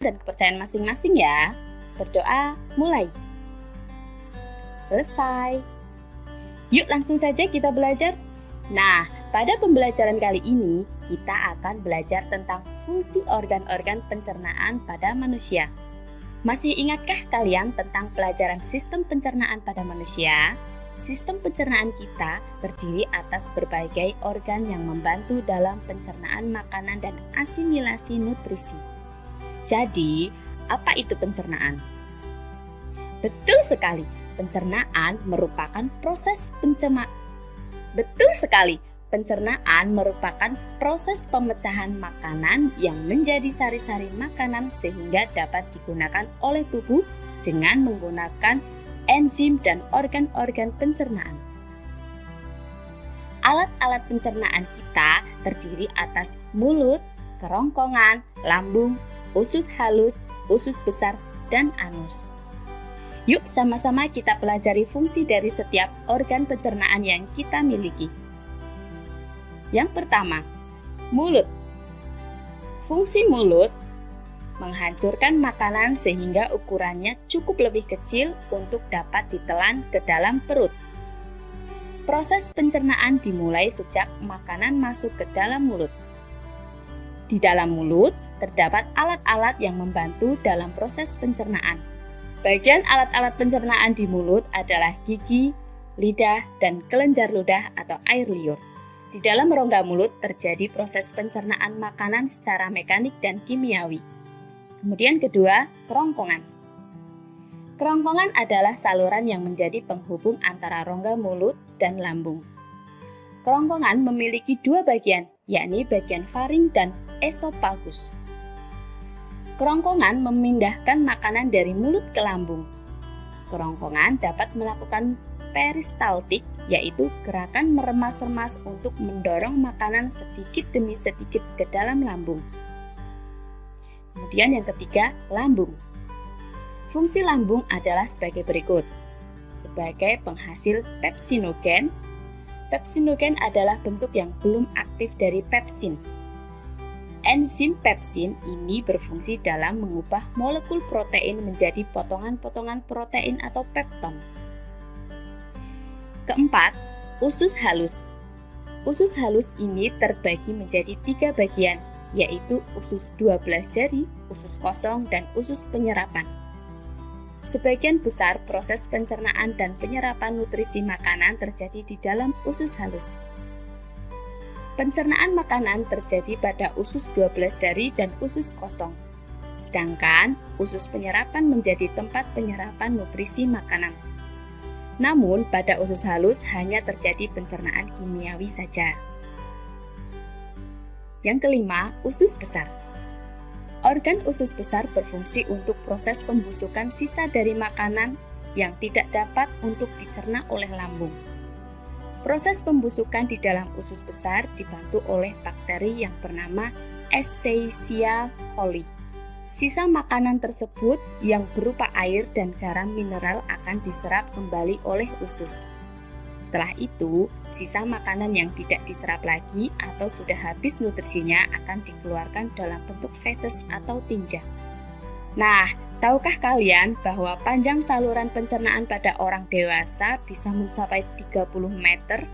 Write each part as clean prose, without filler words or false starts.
dan kepercayaan masing-masing ya. Berdoa mulai. Selesai. Yuk langsung saja kita belajar. Nah, pada pembelajaran kali ini kita akan belajar tentang fungsi organ-organ pencernaan pada manusia. Masih ingatkah kalian tentang pelajaran sistem pencernaan pada manusia? Sistem pencernaan kita terdiri atas berbagai organ yang membantu dalam pencernaan makanan dan asimilasi nutrisi. Jadi, apa itu pencernaan? Betul sekali, pencernaan merupakan proses pemecahan makanan yang menjadi sari-sari makanan sehingga dapat digunakan oleh tubuh dengan menggunakan enzim dan organ-organ pencernaan. Alat-alat pencernaan kita terdiri atas mulut, kerongkongan, lambung, usus halus, usus besar, dan anus. Yuk sama-sama kita pelajari fungsi dari setiap organ pencernaan yang kita miliki. Yang pertama, mulut. Fungsi mulut menghancurkan makanan sehingga ukurannya cukup lebih kecil untuk dapat ditelan ke dalam perut. Proses pencernaan dimulai sejak makanan masuk ke dalam mulut. Di dalam mulut terdapat alat-alat yang membantu dalam proses pencernaan. Bagian alat-alat pencernaan di mulut adalah gigi, lidah, dan kelenjar ludah atau air liur. Di dalam rongga mulut terjadi proses pencernaan makanan secara mekanik dan kimiawi. Kemudian kedua, kerongkongan. Kerongkongan adalah saluran yang menjadi penghubung antara rongga mulut dan lambung. Kerongkongan memiliki dua bagian, yakni bagian faring dan esofagus. Kerongkongan memindahkan makanan dari mulut ke lambung. Kerongkongan dapat melakukan peristaltik, yaitu gerakan meremas-remas untuk mendorong makanan sedikit demi sedikit ke dalam lambung. Kemudian yang ketiga, lambung. Fungsi lambung adalah sebagai berikut. Sebagai penghasil pepsinogen, pepsinogen adalah bentuk yang belum aktif dari pepsin. Enzim pepsin ini berfungsi dalam mengubah molekul protein menjadi potongan-potongan protein atau pepton. Keempat, usus halus. Usus halus ini terbagi menjadi 3 bagian, yaitu usus 12 jari, usus kosong, dan usus penyerapan. Sebagian besar proses pencernaan dan penyerapan nutrisi makanan terjadi di dalam usus halus. Pencernaan makanan terjadi pada usus 12 jari dan usus kosong. Sedangkan usus penyerapan menjadi tempat penyerapan nutrisi makanan. Namun pada usus halus hanya terjadi pencernaan kimiawi saja. Yang kelima, usus besar. Organ usus besar berfungsi untuk proses pembusukan sisa dari makanan yang tidak dapat untuk dicerna oleh lambung. Proses pembusukan di dalam usus besar dibantu oleh bakteri yang bernama Escherichia coli. Sisa makanan tersebut yang berupa air dan garam mineral akan diserap kembali oleh usus. Setelah itu, sisa makanan yang tidak diserap lagi atau sudah habis nutrisinya akan dikeluarkan dalam bentuk feses atau tinja. Nah, tahukah kalian bahwa panjang saluran pencernaan pada orang dewasa bisa mencapai 30 meter?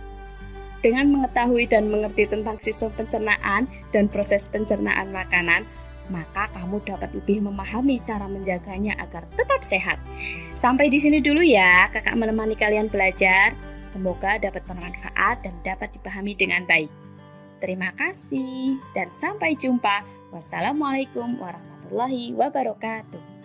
Dengan mengetahui dan mengerti tentang sistem pencernaan dan proses pencernaan makanan, maka kamu dapat lebih memahami cara menjaganya agar tetap sehat. Sampai di sini dulu ya, kakak menemani kalian belajar. Semoga dapat bermanfaat dan dapat dipahami dengan baik. Terima kasih dan sampai jumpa. Wassalamualaikum warahmatullahi wabarakatuh.